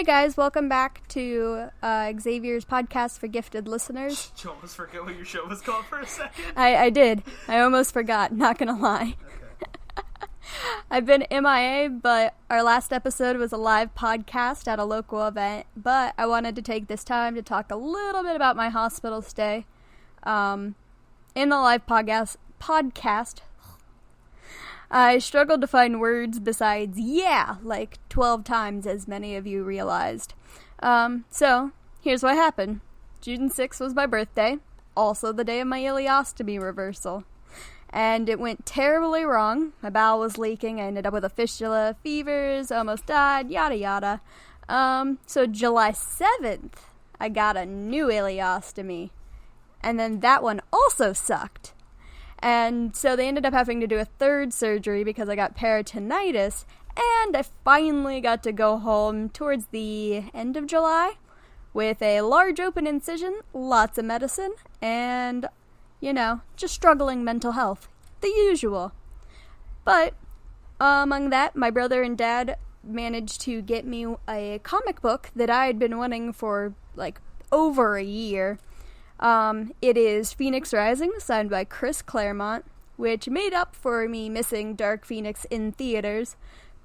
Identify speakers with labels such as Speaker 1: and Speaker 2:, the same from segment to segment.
Speaker 1: guys, welcome back to Xaviers podcast for gifted listeners.
Speaker 2: Did you almost forget what your show was called for a second?
Speaker 1: I did. I almost forgot, not gonna lie.
Speaker 2: Okay.
Speaker 1: I've been MIA, but our last episode was a live podcast at a local event, but I wanted to take this time to talk a little bit about my hospital stay. In the live podcast, I struggled to find words besides like 12 times, as many of you realized. So, here's what happened. June 6th was my birthday, also the day of my ileostomy reversal. And it went terribly wrong. My bowel was leaking, I ended up with a fistula, fevers, almost died, yada yada. So July 7th, I got a new ileostomy. And then that one also sucked. And so they ended up having to do a third surgery because I got peritonitis, and I finally got to go home towards the end of July with a large open incision, lots of medicine, and, just struggling mental health. The usual. But, among that, my brother and dad managed to get me a comic book that I had been wanting for, over a year. It is Pheonix Rising, signed by Chris Claremont, which made up for me missing Dark Pheonix in theaters,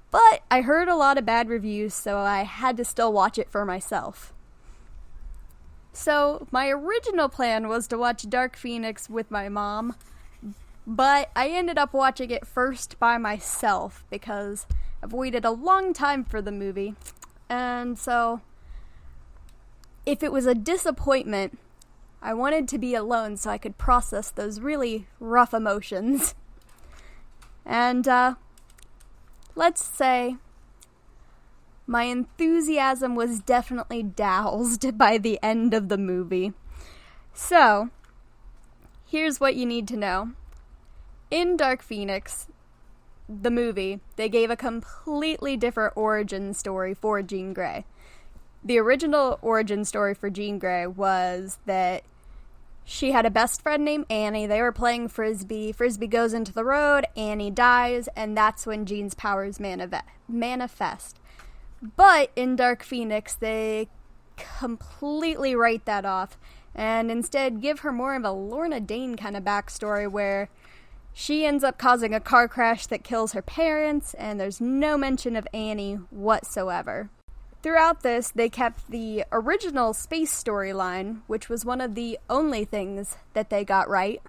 Speaker 1: but I heard a lot of bad reviews, so I had to still watch it for myself. So, my original plan was to watch Dark Pheonix with my mom, but I ended up watching it first by myself, because I've waited a long time for the movie, and so, if it was a disappointment, I wanted to be alone so I could process those really rough emotions. And, let's say my enthusiasm was definitely doused by the end of the movie. So, here's what you need to know. In Dark Pheonix, the movie, they gave a completely different origin story for Jean Grey. The original origin story for Jean Grey was that she had a best friend named Annie. They were playing Frisbee. Frisbee goes into the road. Annie dies, and that's when Jean's powers manifest. But in Dark Pheonix, they completely write that off, and instead give her more of a Lorna Dane kind of backstory where she ends up causing a car crash that kills her parents, and there's no mention of Annie whatsoever. Throughout this, they kept the original space storyline, which was one of the only things that they got right.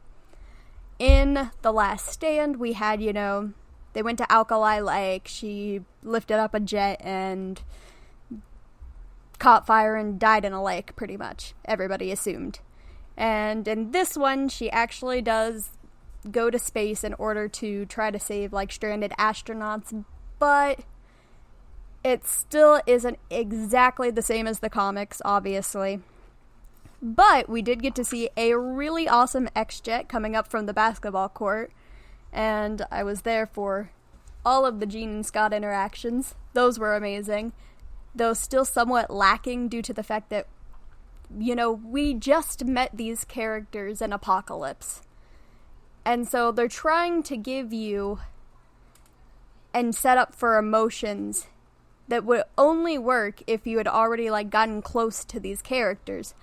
Speaker 1: In The Last Stand, we had, they went to Alkali Lake, she lifted up a jet and caught fire and died in a lake, pretty much. Everybody assumed. And in this one, she actually does go to space in order to try to save, stranded astronauts, but it still isn't exactly the same as the comics, obviously. But we did get to see a really awesome X-Jet coming up from the basketball court, and I was there for all of the Jean and Scott interactions. Those were amazing, though still somewhat lacking due to the fact that, we just met these characters in Apocalypse. And so they're trying to give you and set up for emotions that would only work if you had already, gotten close to these characters.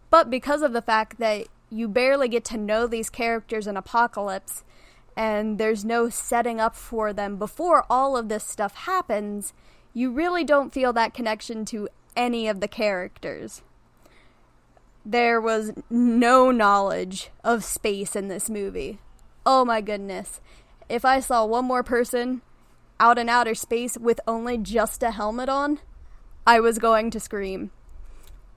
Speaker 1: But because of the fact that you barely get to know these characters in Apocalypse, and there's no setting up for them before all of this stuff happens, you really don't feel that connection to any of the characters. There was no knowledge of space in this movie. Oh my goodness. If I saw one more person out in outer space with only just a helmet on, I was going to scream.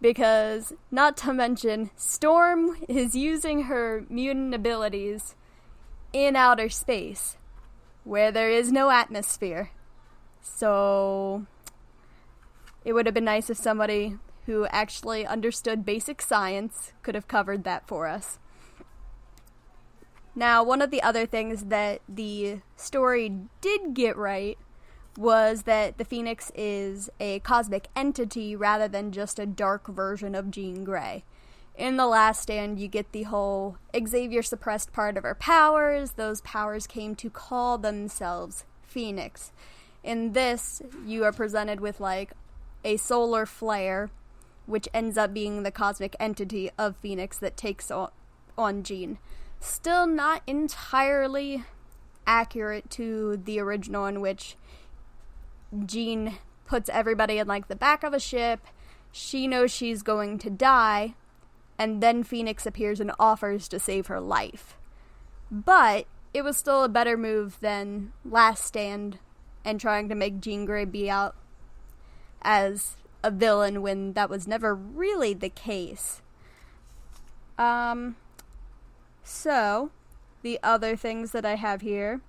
Speaker 1: Because, not to mention, Storm is using her mutant abilities in outer space, where there is no atmosphere. So, it would have been nice if somebody who actually understood basic science could have covered that for us. Now, one of the other things that the story did get right was that the Pheonix is a cosmic entity rather than just a dark version of Jean Grey. In The Last Stand, you get the whole Xavier suppressed part of her powers. Those powers came to call themselves Pheonix. In this, you are presented with, a solar flare, which ends up being the cosmic entity of Pheonix that takes on Jean. Still not entirely accurate to the original, in which Jean puts everybody in like the back of a ship. She knows she's going to die, and then Pheonix appears and offers to save her life. But it was still a better move than Last Stand and trying to make Jean Grey be out as a villain when that was never really the case. So, the other things that I have here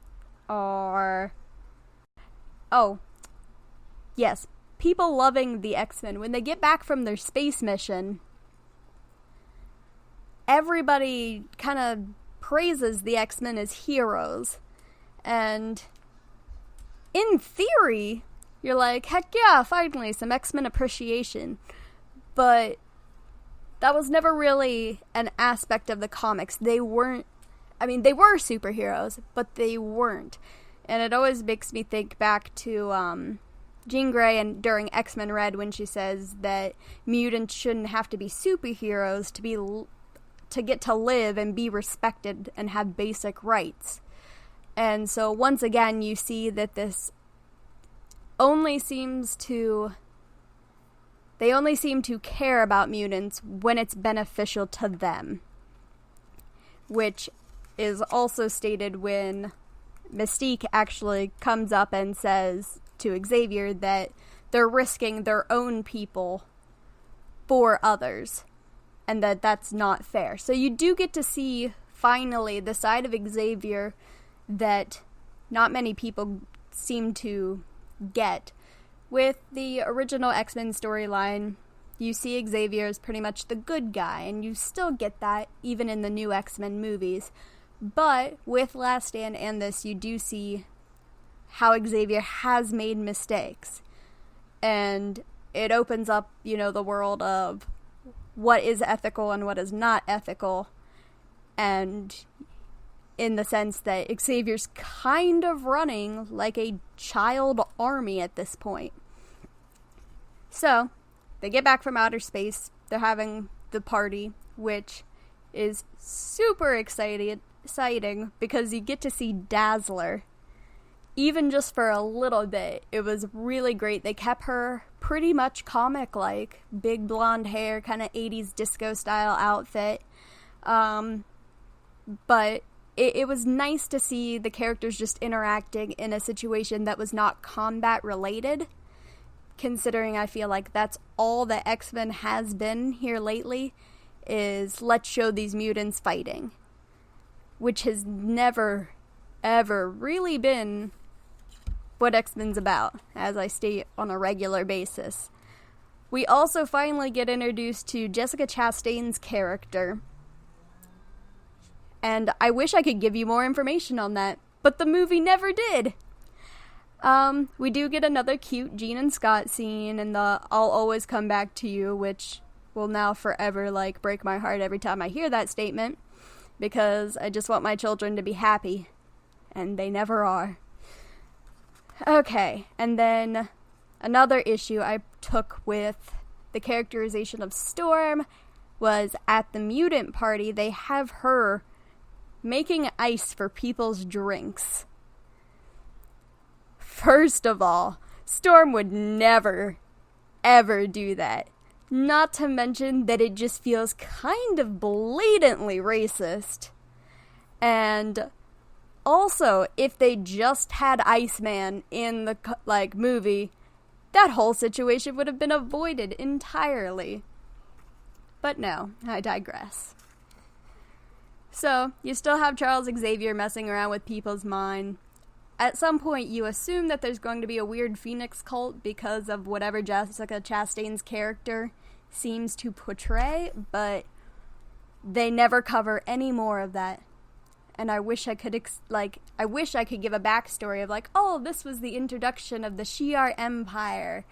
Speaker 1: are... Oh, yes, people loving the X-Men. When they get back from their space mission, everybody kind of praises the X-Men as heroes. And in theory, you're like, heck yeah, finally, some X-Men appreciation. But that was never really an aspect of the comics. They weren't, I mean, they were superheroes, but they weren't. And it always makes me think back to Jean Grey and during X-Men Red when she says that mutants shouldn't have to be superheroes to get to live and be respected and have basic rights. And so once again, you see that this only seems to... They only seem to care about mutants when it's beneficial to them. Which is also stated when Mystique actually comes up and says to Xavier that they're risking their own people for others. And that that's not fair. So you do get to see, finally, the side of Xavier that not many people seem to get. With the original X-Men storyline, you see Xavier as pretty much the good guy, and you still get that even in the new X-Men movies. But with Last Stand and this, you do see how Xavier has made mistakes. And it opens up, the world of what is ethical and what is not ethical. And in the sense that Xavier's kind of running like a child army at this point. So, they get back from outer space, they're having the party, which is super exciting because you get to see Dazzler, even just for a little bit. It was really great. They kept her pretty much comic-like, big blonde hair, kind of 80s disco-style outfit, but it was nice to see the characters just interacting in a situation that was not combat-related. Considering I feel like that's all that X-Men has been here lately, is let's show these mutants fighting. Which has never, ever really been what X-Men's about, as I state on a regular basis. We also finally get introduced to Jessica Chastain's character. And I wish I could give you more information on that, but the movie never did. We do get another cute Jean and Scott scene and the I'll always come back to you, which will now forever, break my heart every time I hear that statement, because I just want my children to be happy, and they never are. Okay, and then another issue I took with the characterization of Storm was at the mutant party, they have her making ice for people's drinks. First of all, Storm would never, ever do that. Not to mention that it just feels kind of blatantly racist. And also, if they just had Iceman in the, movie, that whole situation would have been avoided entirely. But no, I digress. So, you still have Charles Xavier messing around with people's mind. At some point, you assume that there's going to be a weird Pheonix cult because of whatever Jessica Chastain's character seems to portray, but they never cover any more of that. And I wish I could, I wish I could give a backstory of oh, this was the introduction of the Shi'ar Empire,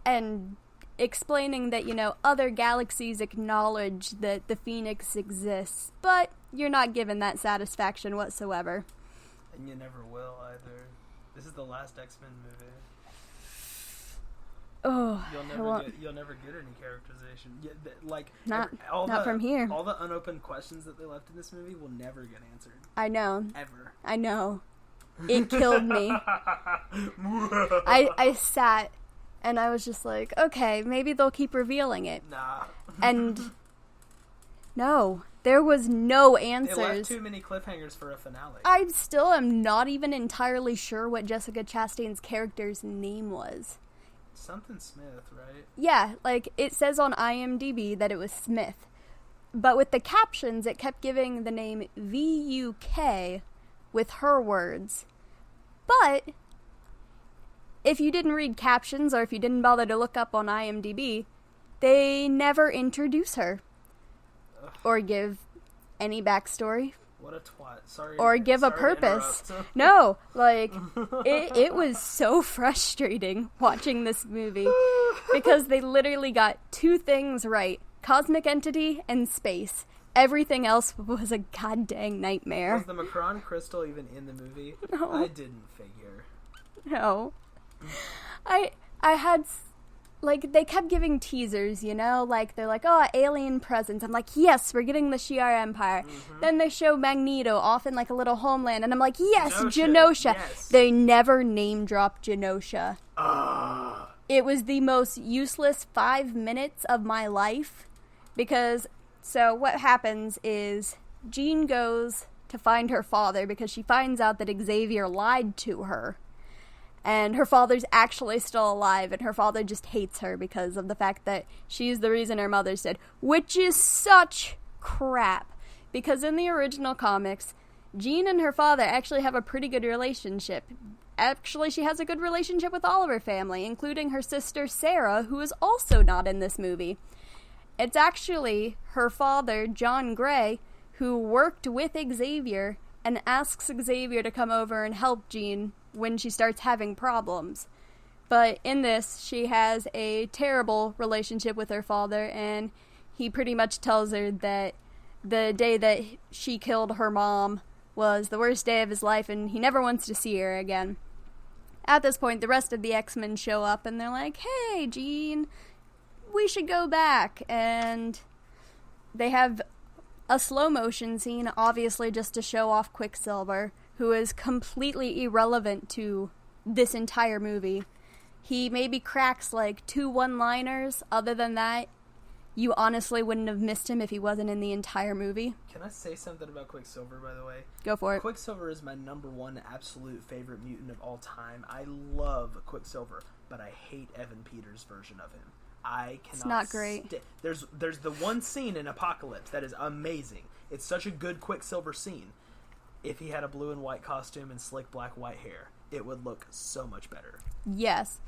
Speaker 1: and explaining that, other galaxies acknowledge that the Pheonix exists, but you're not given that satisfaction whatsoever.
Speaker 2: And you never will either. This is the last X-Men movie.
Speaker 1: Oh,
Speaker 2: You'll never get any characterization.
Speaker 1: Not from here.
Speaker 2: All the unopened questions that they left in this movie will never get answered.
Speaker 1: I know.
Speaker 2: Ever.
Speaker 1: I know. It killed me. I sat and I was just like, okay, maybe they'll keep revealing it.
Speaker 2: Nah.
Speaker 1: And no, there was no answers.
Speaker 2: They left too many cliffhangers for a finale.
Speaker 1: I still am not even entirely sure what Jessica Chastain's character's name was.
Speaker 2: Something Smith, right?
Speaker 1: Yeah, like, it says on IMDb that it was Smith. But with the captions, it kept giving the name VUK with her words. But if you didn't read captions or if you didn't bother to look up on IMDb, they never introduce her.
Speaker 2: Ugh.
Speaker 1: Or give any backstory.
Speaker 2: What a twat. Sorry.
Speaker 1: Or give a purpose. No, like, it was so frustrating watching this movie because they literally got two things right. Cosmic entity and space. Everything else was a goddamn nightmare.
Speaker 2: Was the Macron crystal even in the movie?
Speaker 1: No.
Speaker 2: I didn't figure.
Speaker 1: No. I had... Like, they kept giving teasers, you know? Like, they're like, oh, alien presence. I'm like, yes, we're getting the Shi'ar Empire. Mm-hmm. Then they show Magneto off in, like, a little homeland. And I'm like, yes, Genosha.
Speaker 2: Yes.
Speaker 1: They never name-dropped Genosha. It was the most useless 5 minutes of my life. Because, so what happens is Jean goes to find her father because she finds out that Xavier lied to her. And her father's actually still alive, and her father just hates her because of the fact that she's the reason her mother's dead, which is such crap. Because in the original comics, Jean and her father actually have a pretty good relationship. Actually, she has a good relationship with all of her family, including her sister Sarah, who is also not in this movie. It's actually her father, John Gray, who worked with Xavier and asks Xavier to come over and help Jean when she starts having problems. But in this, she has a terrible relationship with her father, and he pretty much tells her that the day that she killed her mom was the worst day of his life, and he never wants to see her again. At this point, the rest of the X-Men show up, and they're like, hey, Jean, we should go back. And they have a slow-motion scene, obviously just to show off Quicksilver, who is completely irrelevant to this entire movie. He maybe cracks like 2 one-liners. Other than that, you honestly wouldn't have missed him if he wasn't in the entire movie.
Speaker 2: Can I say something about Quicksilver, by the way?
Speaker 1: Go for it.
Speaker 2: Quicksilver is my #1 absolute favorite mutant of all time. I love Quicksilver, but I hate Evan Peters' version of him. I cannot.
Speaker 1: It's not great.
Speaker 2: There's the one scene in Apocalypse that is amazing. It's such a good Quicksilver scene. If he had a blue and white costume and slick black white hair, it would look so much better.
Speaker 1: Yes.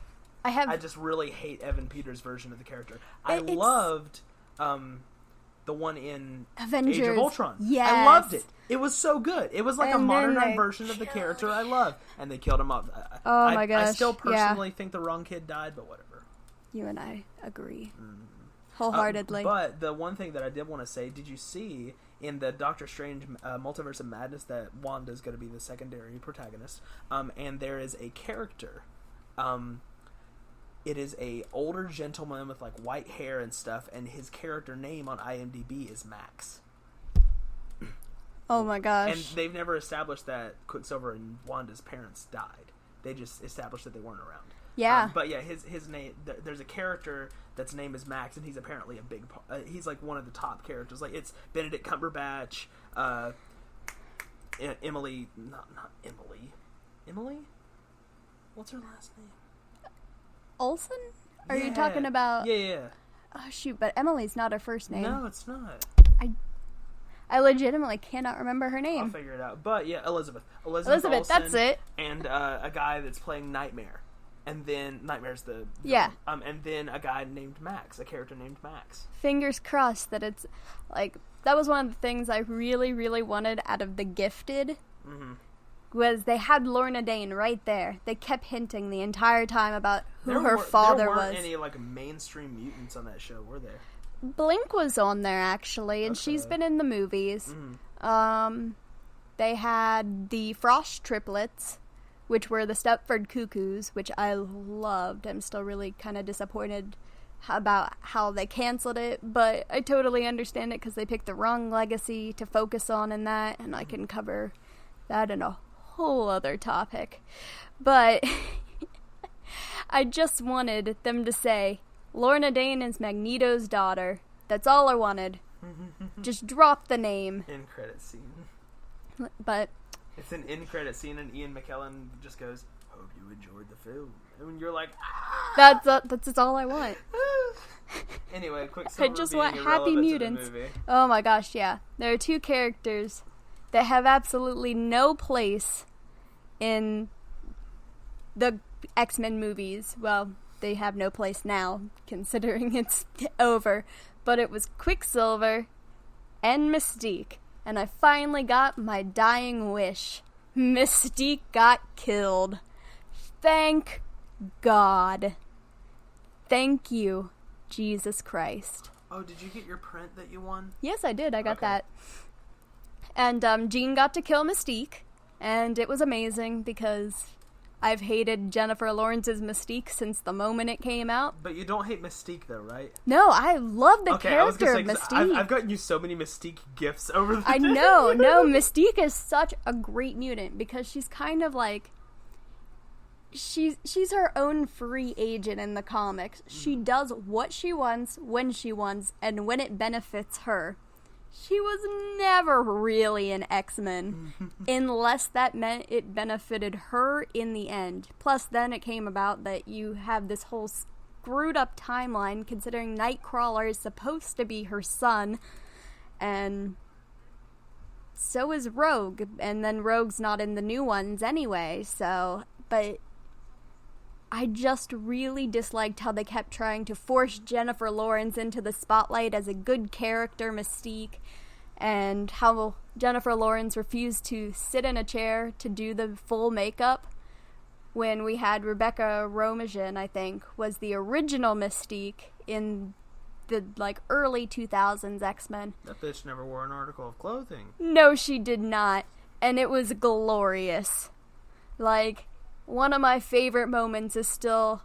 Speaker 2: I just really hate Evan Peters' version of the character. I loved the one in
Speaker 1: Avengers.
Speaker 2: Age of Ultron.
Speaker 1: Yes.
Speaker 2: I loved it. It was so good. It was like
Speaker 1: And
Speaker 2: a
Speaker 1: then
Speaker 2: modernized
Speaker 1: they
Speaker 2: version of the character I love. And they killed him off.
Speaker 1: Oh my gosh.
Speaker 2: I still personally think the wrong kid died, but whatever.
Speaker 1: You and I agree. Wholeheartedly.
Speaker 2: But the one thing that I did want to say, did you see in the Doctor Strange Multiverse of Madness that Wanda's going to be the secondary protagonist? And there is a character. It is a older gentleman with like white hair and stuff, and his character name on IMDb is Max.
Speaker 1: Oh my gosh.
Speaker 2: And they've never established that Quicksilver and Wanda's parents died. They just established that they weren't around.
Speaker 1: Yeah.
Speaker 2: But yeah, his name, there's a character that's name is Max, and he's apparently a big he's like one of the top characters. Like, it's Benedict Cumberbatch, Emily, not Emily? What's her last name?
Speaker 1: Olsen? Are you talking about...
Speaker 2: Yeah.
Speaker 1: Oh, shoot, but Emily's not her first name.
Speaker 2: No, it's not.
Speaker 1: I legitimately cannot remember her name.
Speaker 2: I'll figure it out. But yeah, Elizabeth,
Speaker 1: Olsen, that's it.
Speaker 2: And a guy that's playing Nightmare. And then Nightmare's the
Speaker 1: yeah.
Speaker 2: And then a guy named Max, a character named Max.
Speaker 1: Fingers crossed that it's like that was one of the things I really, really wanted out of The Gifted.
Speaker 2: Mm-hmm.
Speaker 1: Was they had Lorna Dane right there. They kept hinting the entire time about who her father was.
Speaker 2: There weren't any like mainstream mutants on that show, were there?
Speaker 1: Blink was on there actually, and she's been in the movies.
Speaker 2: Mm.
Speaker 1: They had the Frost triplets, which were the Stepford Cuckoos, which I loved. I'm still really kind of disappointed about how they canceled it, but I totally understand it because they picked the wrong legacy to focus on in that, and I can cover that in a whole other topic. But I just wanted them to say, Lorna Dane is Magneto's daughter. That's all I wanted. Just drop the name.
Speaker 2: End credit scene.
Speaker 1: But
Speaker 2: it's an end credit scene, and Ian McKellen just goes, "Hope you enjoyed the film," and you're like,
Speaker 1: "That's all I want."
Speaker 2: Anyway, Quicksilver
Speaker 1: I just
Speaker 2: being
Speaker 1: want happy mutants.
Speaker 2: To the movie.
Speaker 1: Oh my gosh, yeah. There are two characters that have absolutely no place in the X-Men movies. Well, they have no place now, considering it's over. But it was Quicksilver and Mystique. And I finally got my dying wish. Mystique got killed. Thank God. Thank you, Jesus Christ.
Speaker 2: Oh, did you get your print that you won?
Speaker 1: Yes, I did. I got that. And Jean got to kill Mystique. And it was amazing because I've hated Jennifer Lawrence's Mystique since the moment it came out.
Speaker 2: But you don't hate Mystique, though, right?
Speaker 1: No, I love the character of Mystique.
Speaker 2: I've gotten you so many Mystique gifts over the
Speaker 1: I know. No, Mystique is such a great mutant because she's kind of like... She's her own free agent in the comics. She does what she wants, when she wants, and when it benefits her. She was never really an X-Men, unless that meant it benefited her in the end. Plus, then it came about that you have this whole screwed up timeline, considering Nightcrawler is supposed to be her son, and so is Rogue, and then Rogue's not in the new ones anyway, so, but I just really disliked how they kept trying to force Jennifer Lawrence into the spotlight as a good character Mystique, and how Jennifer Lawrence refused to sit in a chair to do the full makeup when we had Rebecca Romijn, I think, was the original Mystique in the early 2000s X-Men.
Speaker 2: That bitch never wore an article of clothing.
Speaker 1: No, she did not, and it was glorious. One of my favorite moments is still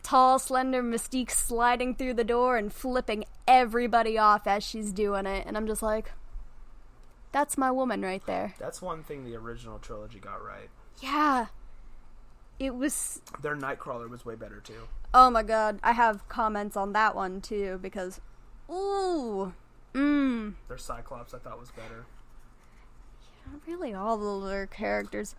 Speaker 1: tall, slender Mystique sliding through the door and flipping everybody off as she's doing it. And I'm just like, that's my woman right there.
Speaker 2: That's one thing the original trilogy got right.
Speaker 1: Yeah. It was...
Speaker 2: Their Nightcrawler was way better, too.
Speaker 1: Oh my god. I have comments on that one, too, because... Ooh.
Speaker 2: Their Cyclops, I thought, was better.
Speaker 1: Yeah, really, all of their characters...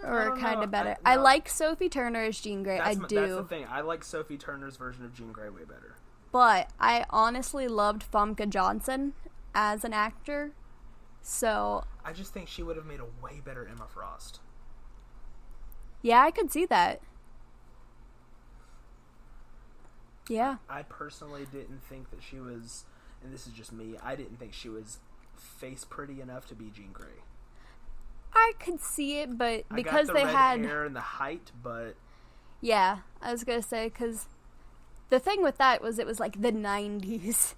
Speaker 1: or kind of better. I like Sophie Turner as Jean Grey. I do.
Speaker 2: That's the thing. I like Sophie Turner's version of Jean Grey way better.
Speaker 1: But I honestly loved Famke Johnson as an actor. So
Speaker 2: I just think she would have made a way better Emma Frost.
Speaker 1: Yeah, I could see that. Yeah.
Speaker 2: I personally didn't think that she was, and this is just me, I didn't think she was face pretty enough to be Jean Grey.
Speaker 1: I could see it, but because
Speaker 2: they
Speaker 1: had
Speaker 2: hair and the height, but
Speaker 1: yeah, I was gonna say because the thing with that was it was the 90s,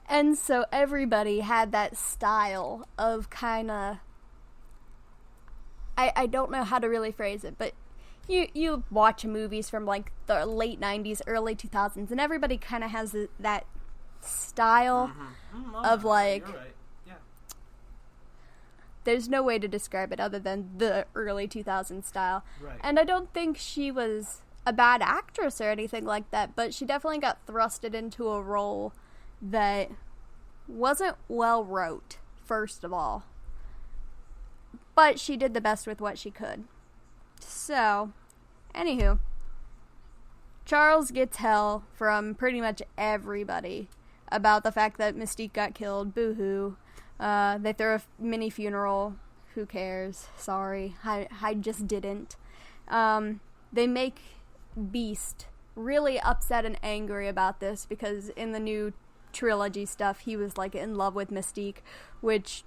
Speaker 1: and so everybody had that style of kind of I don't know how to really phrase it, but you watch movies from the late 90s, early 2000s, and everybody kind of has that style of
Speaker 2: you're right.
Speaker 1: There's no way to describe it other than the early 2000s style.
Speaker 2: Right.
Speaker 1: And I don't think she was a bad actress or anything like that, but she definitely got thrusted into a role that wasn't well wrote, first of all. But she did the best with what she could. So, anywho, Charles gets hell from pretty much everybody about the fact that Mystique got killed. Boo-hoo. They throw a mini funeral. Who cares? Sorry. I just didn't. They make Beast really upset and angry about this because in the new trilogy stuff, he was in love with Mystique, which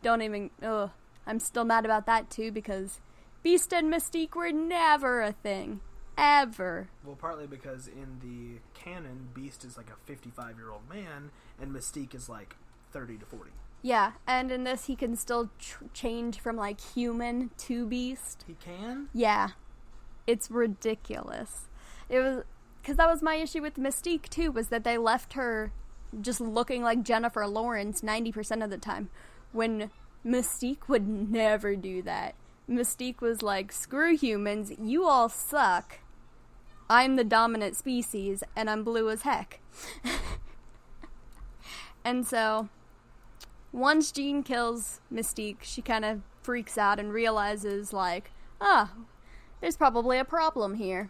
Speaker 1: I'm still mad about that too because Beast and Mystique were never a thing. Ever.
Speaker 2: Well, partly because in the canon, Beast is a 55-year-old man and Mystique is 30 to 40.
Speaker 1: Yeah, and in this he can still change from, like, human to beast.
Speaker 2: He can?
Speaker 1: Yeah. It's ridiculous. It was... Because that was my issue with Mystique, too, was that they left her just looking like Jennifer Lawrence 90% of the time, when Mystique would never do that. Mystique was like, screw humans, you all suck. I'm the dominant species, and I'm blue as heck. And so, once Jean kills Mystique, she kind of freaks out and realizes, like, there's probably a problem here.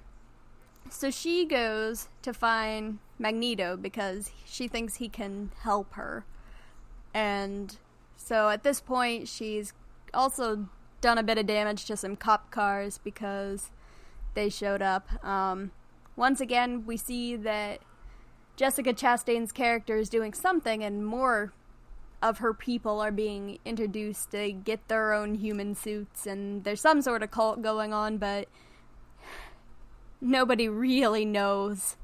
Speaker 1: So she goes to find Magneto because she thinks he can help her. And so at this point, she's also done a bit of damage to some cop cars because they showed up. Once again, we see that Jessica Chastain's character is doing something, and more of her people are being introduced to get their own human suits, and there's some sort of cult going on, but nobody really knows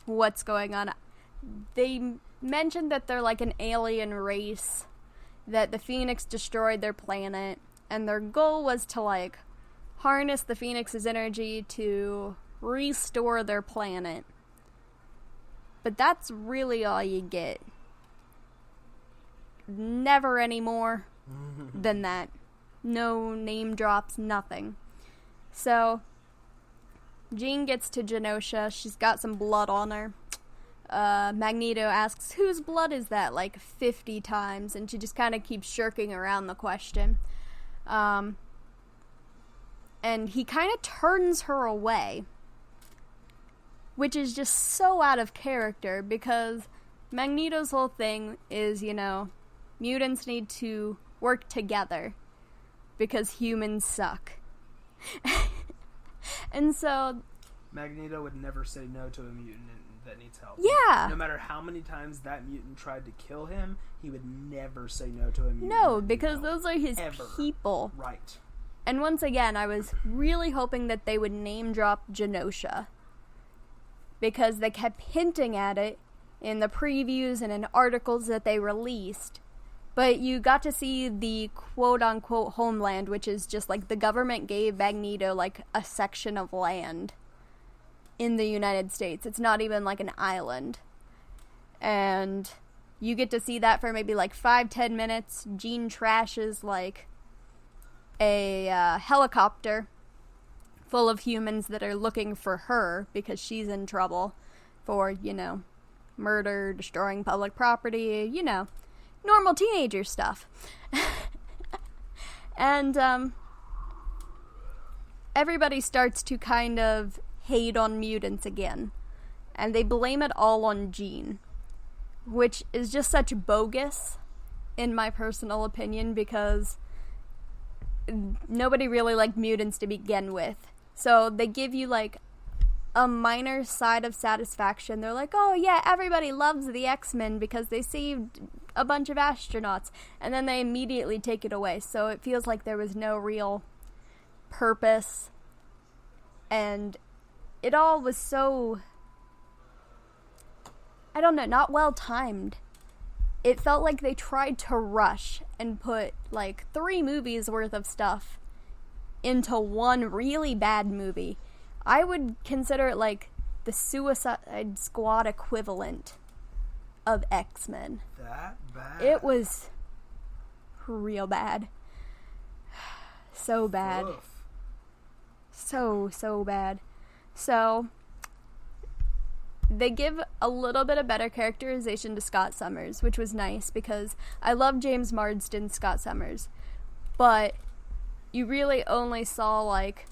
Speaker 1: what's going on. They mentioned that they're like an alien race, that the Pheonix destroyed their planet, and their goal was to, like, harness the Pheonix's energy to restore their planet. But that's really all you get. Never any more than that. No name drops, nothing. So, Jean gets to Genosha. She's got some blood on her. Magneto asks, whose blood is that? Like 50 times, and she just kind of keeps shirking around the question. And he kind of turns her away, which is just so out of character, because Magneto's whole thing is, you know, mutants need to work together because humans suck. And so
Speaker 2: Magneto would never say no to a mutant that needs help.
Speaker 1: Yeah.
Speaker 2: No matter how many times that mutant tried to kill him, he would never say no to a mutant.
Speaker 1: No, because those are his people.
Speaker 2: Right.
Speaker 1: And once again, I was really hoping that they would name drop Genosha, because they kept hinting at it in the previews and in articles that they released. But you got to see the quote-unquote homeland, which is just like the government gave Magneto like a section of land in the United States. It's not even like an island. And you get to see that for maybe like 5-10 minutes. Jean trashes like a helicopter full of humans that are looking for her because she's in trouble for, you know, murder, destroying public property, you know, normal teenager stuff. And everybody starts to kind of hate on mutants again, and they blame it all on Jean, which is just such bogus in my personal opinion, because nobody really liked mutants to begin with. So they give you like a minor side of satisfaction. They're like, oh yeah, everybody loves the X-Men because they saved a bunch of astronauts, and then they immediately take it away. So it feels like there was no real purpose, and it all was so, I don't know, not well timed. It felt like they tried to rush and put like 3 movies worth of stuff into one really bad movie. I would consider it like the Suicide Squad equivalent of X-Men.
Speaker 2: That bad?
Speaker 1: It was real bad. So bad.
Speaker 2: Oof.
Speaker 1: So bad. So, they give a little bit of better characterization to Scott Summers, which was nice, because I love James Marsden's Scott Summers, but you really only saw like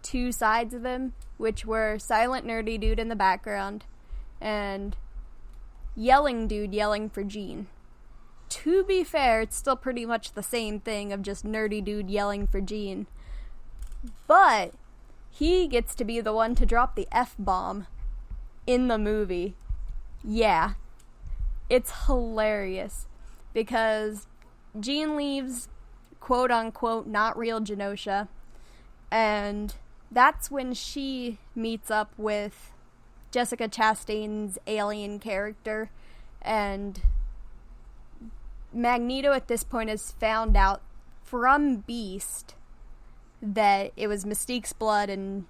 Speaker 1: 2 sides of him, which were silent nerdy dude in the background and yelling dude yelling for Jean. To be fair, it's still pretty much the same thing of just nerdy dude yelling for Jean, but he gets to be the one to drop the F-bomb in the movie. Yeah. It's hilarious, because Jean leaves, quote-unquote, not real Genosha, and that's when she meets up with Jessica Chastain's alien character, and Magneto at this point has found out from Beast that it was Mystique's blood and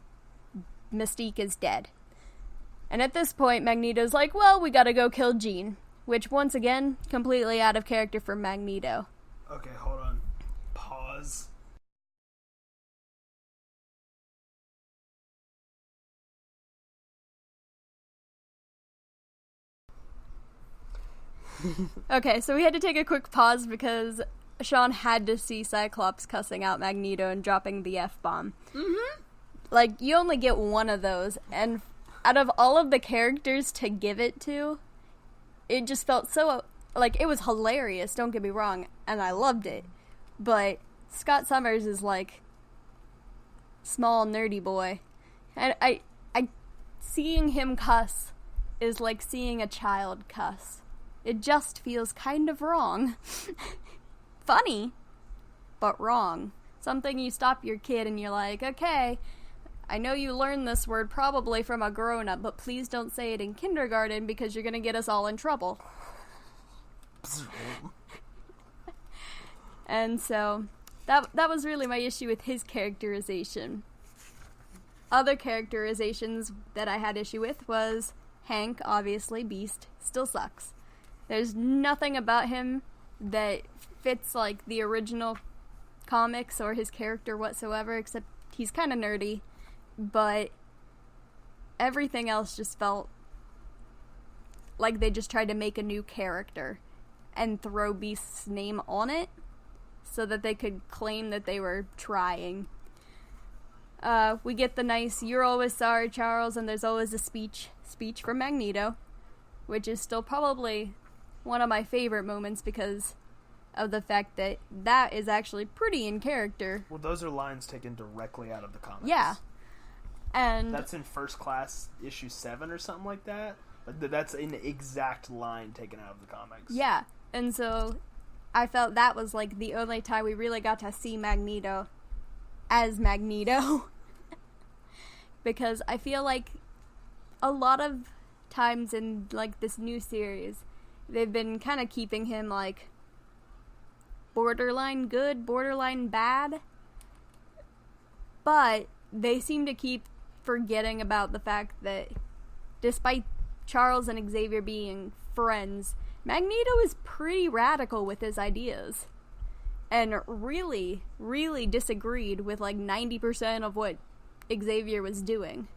Speaker 1: Mystique is dead. And at this point, Magneto's like, well, we gotta go kill Jean. Which, once again, completely out of character for Magneto.
Speaker 2: Okay, hold on. Pause.
Speaker 1: Okay, so we had to take a quick pause because Sean had to see Cyclops cussing out Magneto and dropping the F-bomb.
Speaker 2: Mm-hmm.
Speaker 1: Like, you only get one of those, and out of all of the characters to give it to, it just felt so, like, it was hilarious, don't get me wrong, and I loved it. But Scott Summers is like small nerdy boy. And I seeing him cuss is like seeing a child cuss. It just feels kind of wrong. Funny, but wrong. Something you stop your kid and you're like, okay, I know you learned this word probably from a grown-up, but please don't say it in kindergarten because you're gonna get us all in trouble. And so, that was really my issue with his characterization. Other characterizations that I had issue with was Hank, obviously, Beast, still sucks. There's nothing about him that fits, like, the original comics or his character whatsoever, except he's kind of nerdy, but everything else just felt like they just tried to make a new character and throw Beast's name on it so that they could claim that they were trying. We get the nice, you're always sorry, Charles, and there's always a speech from Magneto, which is still probably one of my favorite moments because of the fact that that is actually pretty in character.
Speaker 2: Well, those are lines taken directly out of the comics.
Speaker 1: Yeah. And
Speaker 2: that's in First Class issue 7 or something like that. Like, that's an exact line taken out of the comics.
Speaker 1: Yeah. And so I felt that was like the only time we really got to see Magneto as Magneto. Because I feel like a lot of times in like this new series, they've been kind of keeping him like borderline good, borderline bad. But they seem to keep forgetting about the fact that despite Charles and Xavier being friends, Magneto is pretty radical with his ideas. And really, really disagreed with like 90% of what Xavier was doing.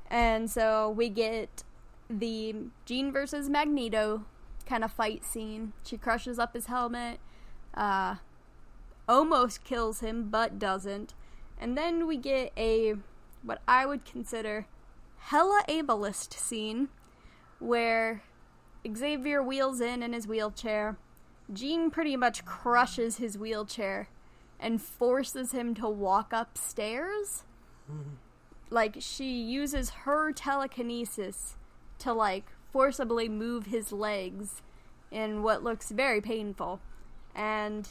Speaker 1: And so we get the Jean versus Magneto kind of fight scene. She crushes up his helmet, almost kills him, but doesn't. And then we get a, what I would consider, hella ableist scene, where Xavier wheels in his wheelchair. Jean pretty much crushes his wheelchair and forces him to walk upstairs. Like, she uses her telekinesis to, like, forcibly move his legs in what looks very painful. And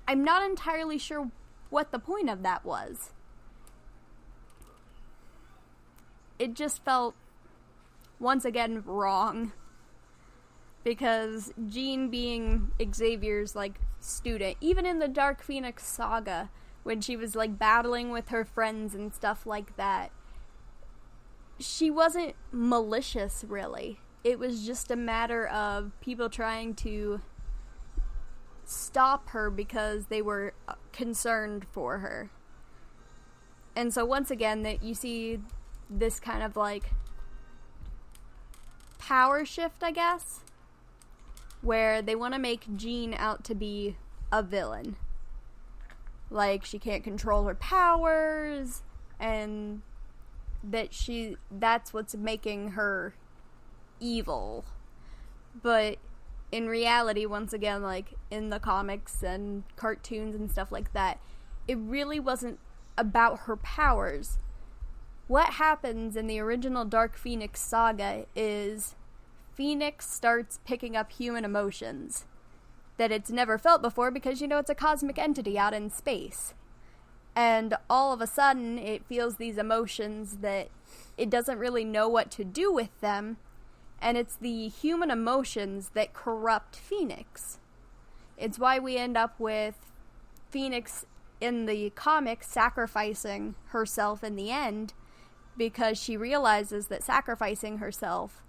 Speaker 1: I'm not entirely sure what the point of that was. It just felt, once again, wrong. Because Jean being Xavier's, like, student, even in the Dark Phoenix saga, when she was, like, battling with her friends and stuff like that, she wasn't malicious, really. It was just a matter of people trying to stop her because they were concerned for her. And so once again, that you see this kind of, like, power shift, I guess, where they want to make Jean out to be a villain. Like, she can't control her powers, and that's what's making her evil. But in reality, once again, like, in the comics and cartoons and stuff like that, it really wasn't about her powers. What happens in the original Dark Phoenix saga is Pheonix starts picking up human emotions that it's never felt before because, you know, it's a cosmic entity out in space. And all of a sudden, it feels these emotions that it doesn't really know what to do with them. And it's the human emotions that corrupt Pheonix. It's why we end up with Pheonix in the comic sacrificing herself in the end, because she realizes that sacrificing herself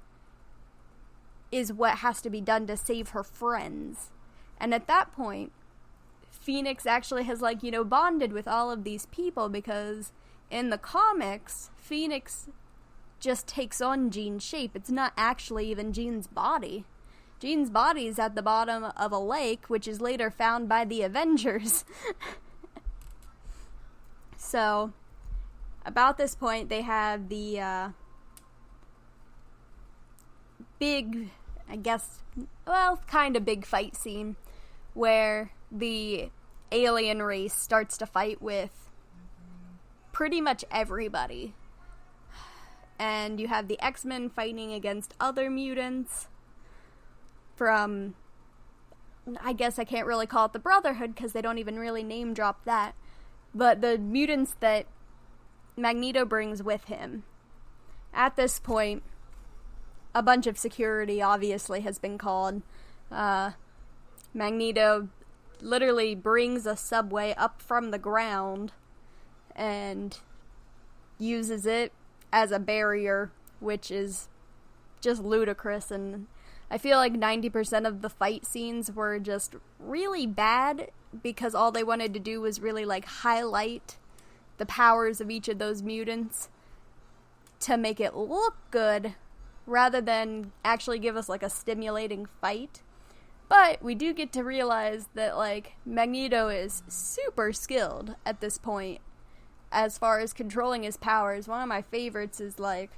Speaker 1: is what has to be done to save her friends. And at that point, Pheonix actually has, like, you know, bonded with all of these people, because in the comics, Pheonix just takes on Jean's shape. It's not actually even Jean's body. Jean's body is at the bottom of a lake, which is later found by the Avengers. So, about this point, they have the big, I guess, well, kind of big fight scene where the alien race starts to fight with pretty much everybody. And you have the XMen fighting against other mutants from, I guess I can't really call it the Brotherhood because they don't even really name drop that, but the mutants that Magneto brings with him. At this point, a bunch of security obviously has been called. Magneto literally brings a subway up from the ground and uses it as a barrier, which is just ludicrous. And I feel like 90% of the fight scenes were just really bad because all they wanted to do was really, like, highlight the powers of each of those mutants to make it look good rather than actually give us, like, a stimulating fight. But we do get to realize that, like, Magneto is super skilled at this point as far as controlling his powers. One of my favorites is, like,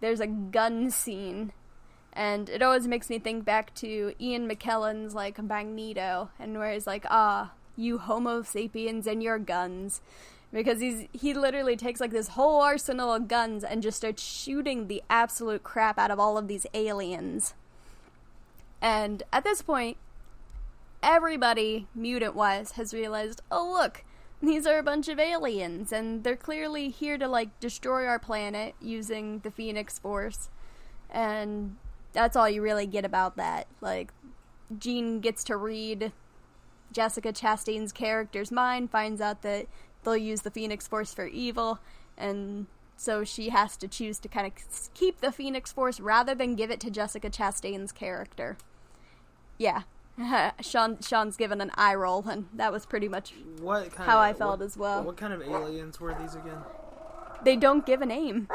Speaker 1: there's a gun scene, and it always makes me think back to Ian McKellen's, like, Magneto, and where he's like, you homo sapiens and your guns. Because he literally takes, like, this whole arsenal of guns and just starts shooting the absolute crap out of all of these aliens. And at this point, everybody, mutant-wise, has realized, oh, look, these are a bunch of aliens, and they're clearly here to, like, destroy our planet using the Pheonix Force. And that's all you really get about that. Like, Jean gets to read Jessica Chastain's character's mind, finds out that they'll use the Pheonix Force for evil, and so she has to choose to kind of keep the Pheonix Force rather than give it to Jessica Chastain's character. Yeah. Sean's given an eye roll, and that was pretty much how I felt as well.
Speaker 2: What kind of aliens were these again?
Speaker 1: They don't give a name.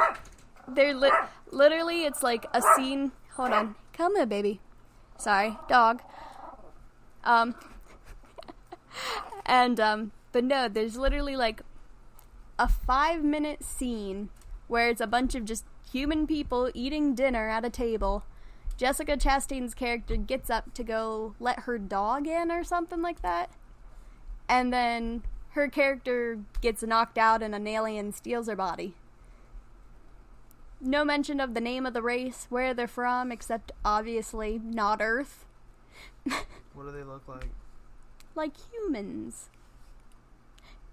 Speaker 1: They're literally, it's like a scene. Hold on. Come here, baby. Sorry, dog. But no, there's literally like a 5-minute scene where it's a bunch of just human people eating dinner at a table. Jessica Chastain's character gets up to go let her dog in or something like that. And then her character gets knocked out and an alien steals her body. No mention of the name of the race, where they're from, except obviously not Earth.
Speaker 2: What do they look like?
Speaker 1: Like humans.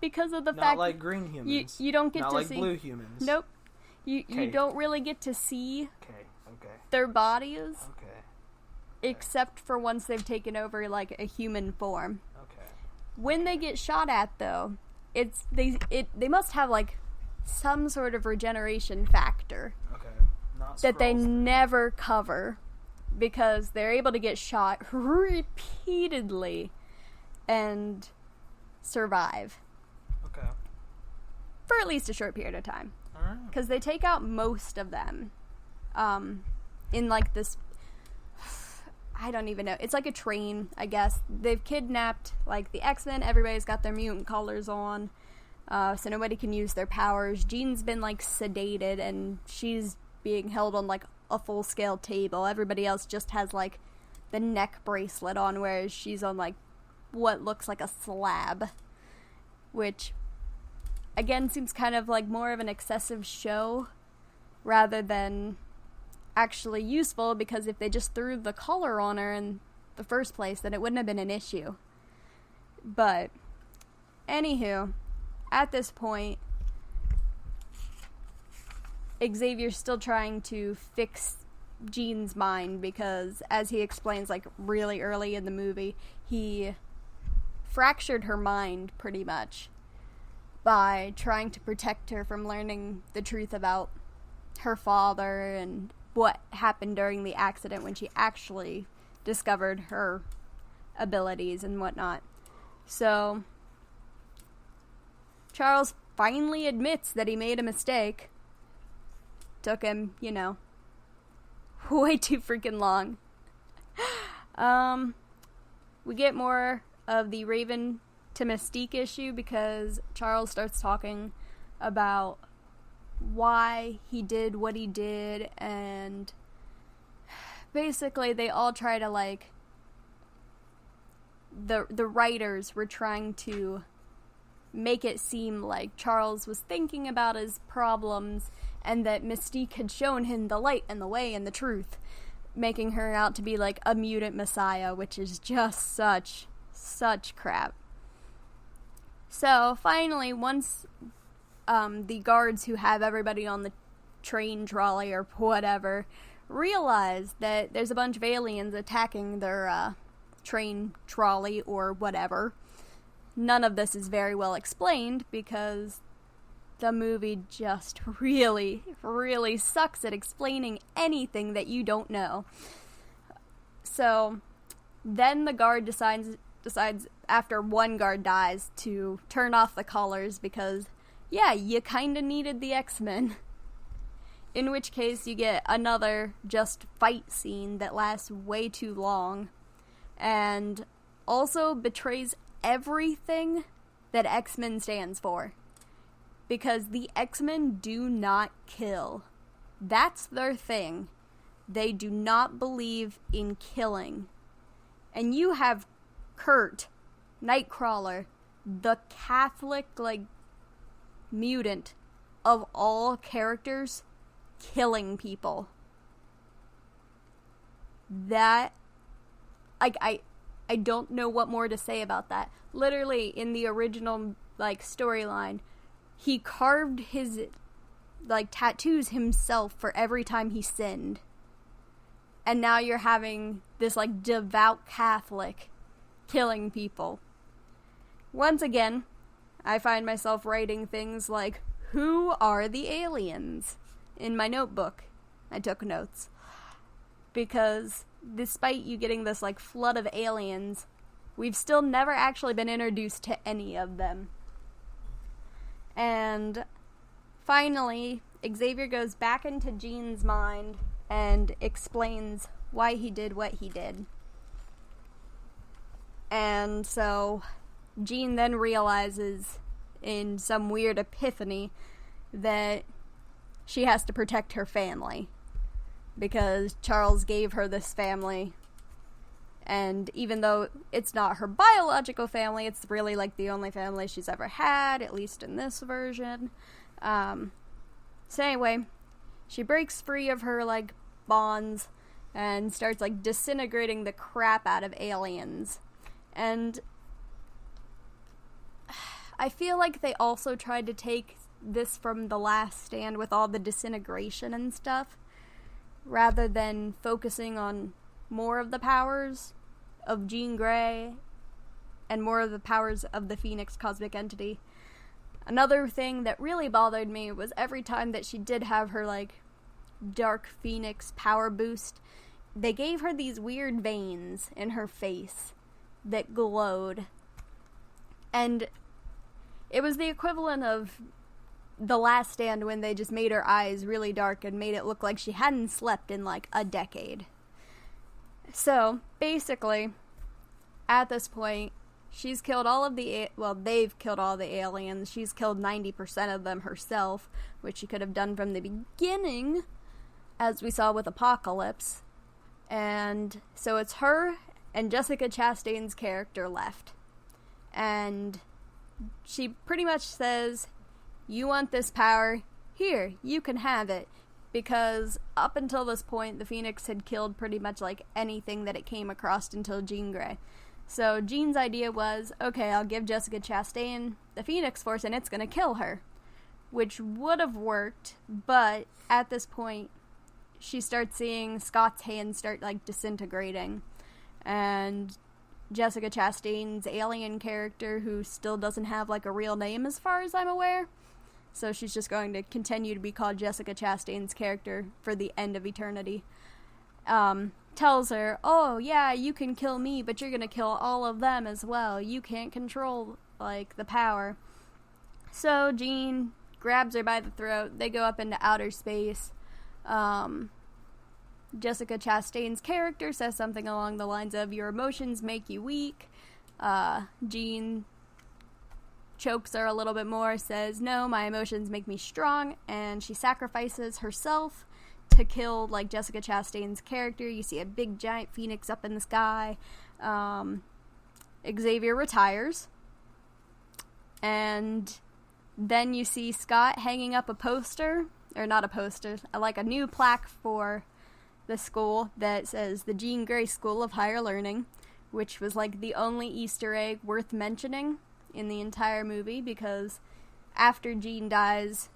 Speaker 1: Because of the
Speaker 2: not
Speaker 1: fact
Speaker 2: like green humans.
Speaker 1: You don't get
Speaker 2: not
Speaker 1: to
Speaker 2: like
Speaker 1: see
Speaker 2: blue humans.
Speaker 1: Nope. You don't really get to see their bodies.
Speaker 2: Okay.
Speaker 1: Except for once they've taken over like a human form.
Speaker 2: Okay.
Speaker 1: When they get shot at though, they must have like some sort of regeneration factor.
Speaker 2: Okay. Not
Speaker 1: that they
Speaker 2: Skrulls.
Speaker 1: never cover because they're able to get shot repeatedly and survive.
Speaker 2: Okay.
Speaker 1: For at least a short period of time.
Speaker 2: Alright.
Speaker 1: Because they take out most of them in like this, I don't even know, it's like a train, I guess. They've kidnapped like the X-Men, everybody's got their mutant colors on, so nobody can use their powers. Jean's been like sedated and she's being held on like a full-scale table. Everybody else just has like the neck bracelet on, whereas she's on like what looks like a slab, which again seems kind of like more of an excessive show rather than actually useful, because if they just threw the color on her in the first place, then it wouldn't have been an issue. But anywho, at this point, Xavier's still trying to fix Jean's mind, because as he explains, like, really early in the movie, he fractured her mind pretty much by trying to protect her from learning the truth about her father and what happened during the accident when she actually discovered her abilities and whatnot. So Charles finally admits that he made a mistake. Took him, way too freaking long. We get more of the Raven to Mystique issue because Charles starts talking about why he did what he did, and basically they all try to, like, the writers were trying to make it seem like Charles was thinking about his problems and that Mystique had shown him the light and the way and the truth, making her out to be like a mutant messiah, which is just such crap. So finally, once the guards who have everybody on the train trolley or whatever realize that there's a bunch of aliens attacking their train trolley or whatever, none of this is very well explained because the movie just really, really sucks at explaining anything that you don't know. So then the guard decides after one guard dies to turn off the colors because, yeah, you kinda needed the X-Men. In which case you get another just fight scene that lasts way too long and also betrays everything that X-Men stands for. Because the X-Men do not kill. That's their thing. They do not believe in killing. And you have Kurt, Nightcrawler, the Catholic, like, mutant of all characters, killing people. That, like, I don't know what more to say about that. Literally, in the original, like, storyline, he carved his, like, tattoos himself for every time he sinned. And now you're having this, like, devout Catholic killing people. Once again, I find myself writing things like, who are the aliens? In my notebook. I took notes. Because despite you getting this, like, flood of aliens, we've still never actually been introduced to any of them. And finally, Xavier goes back into Jean's mind and explains why he did what he did. And so Jean then realizes in some weird epiphany that she has to protect her family because Charles gave her this family, and even though it's not her biological family, it's really like the only family she's ever had, at least in this version. So anyway, she breaks free of her, like, bonds and starts, like, disintegrating the crap out of aliens. And I feel like they also tried to take this from The Last Stand with all the disintegration and stuff, rather than focusing on more of the powers of Jean Grey and more of the powers of the Pheonix cosmic entity. Another thing that really bothered me was every time that she did have her, like, dark Pheonix power boost, they gave her these weird veins in her face that glowed. And it was the equivalent of The Last Stand when they just made her eyes really dark and made it look like she hadn't slept in, like, a decade. So, basically, at this point, she's killed all of they've killed all the aliens. She's killed 90% of them herself, which she could have done from the beginning, as we saw with Apocalypse. And so it's her and Jessica Chastain's character left. And she pretty much says, you want this power? Here, you can have it. Because up until this point, the Pheonix had killed pretty much, like, anything that it came across until Jean Grey. So Jean's idea was, okay, I'll give Jessica Chastain the Pheonix Force and it's gonna kill her. Which would have worked, but at this point, she starts seeing Scott's hands start, like, disintegrating. And Jessica Chastain's alien character, who still doesn't have, like, a real name as far as I'm aware. So she's just going to continue to be called Jessica Chastain's character for the end of eternity. Tells her, oh, yeah, you can kill me, but you're gonna kill all of them as well. You can't control, like, the power. So Jean grabs her by the throat. They go up into outer space. Jessica Chastain's character says something along the lines of, your emotions make you weak. Jean chokes her a little bit more, says, no, my emotions make me strong, and she sacrifices herself to kill, like, Jessica Chastain's character. You see a big giant Pheonix up in the sky. Xavier retires. And then you see Scott hanging up a poster, or not a poster, like a new plaque for the school that says the Jean Grey School of Higher Learning, which was, like, the only Easter egg worth mentioning in the entire movie, because after Jean dies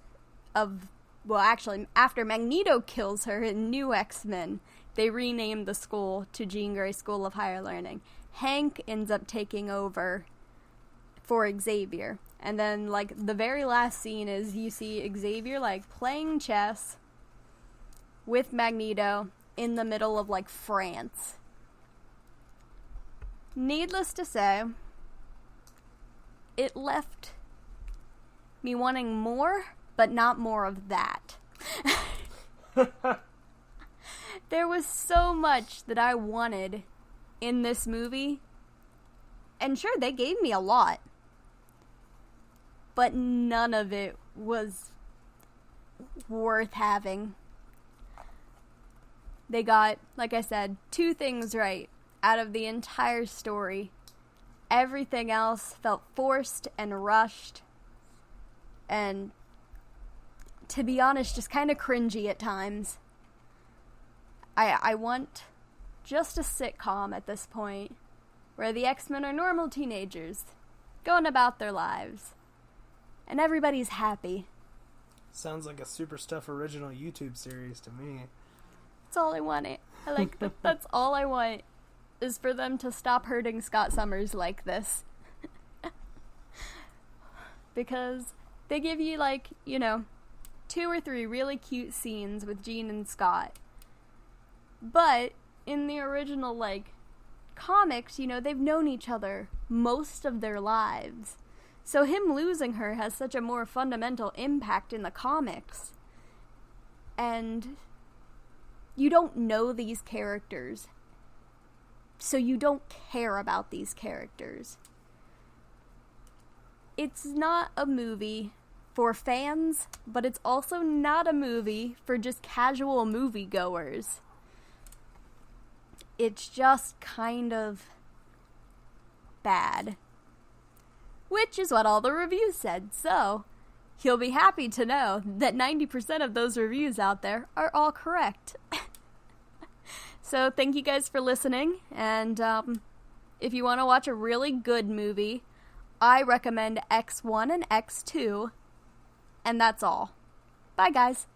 Speaker 1: after Magneto kills her in New X-Men, they renamed the school to Jean Grey School of Higher Learning. Hank ends up taking over for Xavier. And then, like, the very last scene is you see Xavier, like, playing chess with Magneto in the middle of, like, France. Needless to say, it left me wanting more, but not more of that. There was so much that I wanted in this movie, and sure, they gave me a lot, but none of it was worth having. They got, like I said, 2 things right out of the entire story. Everything else felt forced and rushed, and to be honest, just kind of cringy at times. I want just a sitcom at this point, where the X-Men are normal teenagers, going about their lives, and everybody's happy.
Speaker 2: Sounds like a Super Stuff original YouTube series to me.
Speaker 1: That's all I want. That's all I want, is for them to stop hurting Scott Summers like this. Because they give you, like, 2 or 3 really cute scenes with Jean and Scott. But in the original, like, comics, they've known each other most of their lives. So him losing her has such a more fundamental impact in the comics. And you don't know these characters, so you don't care about these characters. It's not a movie for fans, but it's also not a movie for just casual moviegoers. It's just kind of bad. Which is what all the reviews said, so you'll be happy to know that 90% of those reviews out there are all correct. So thank you guys for listening, and if you want to watch a really good movie, I recommend X1 and X2, and that's all. Bye, guys.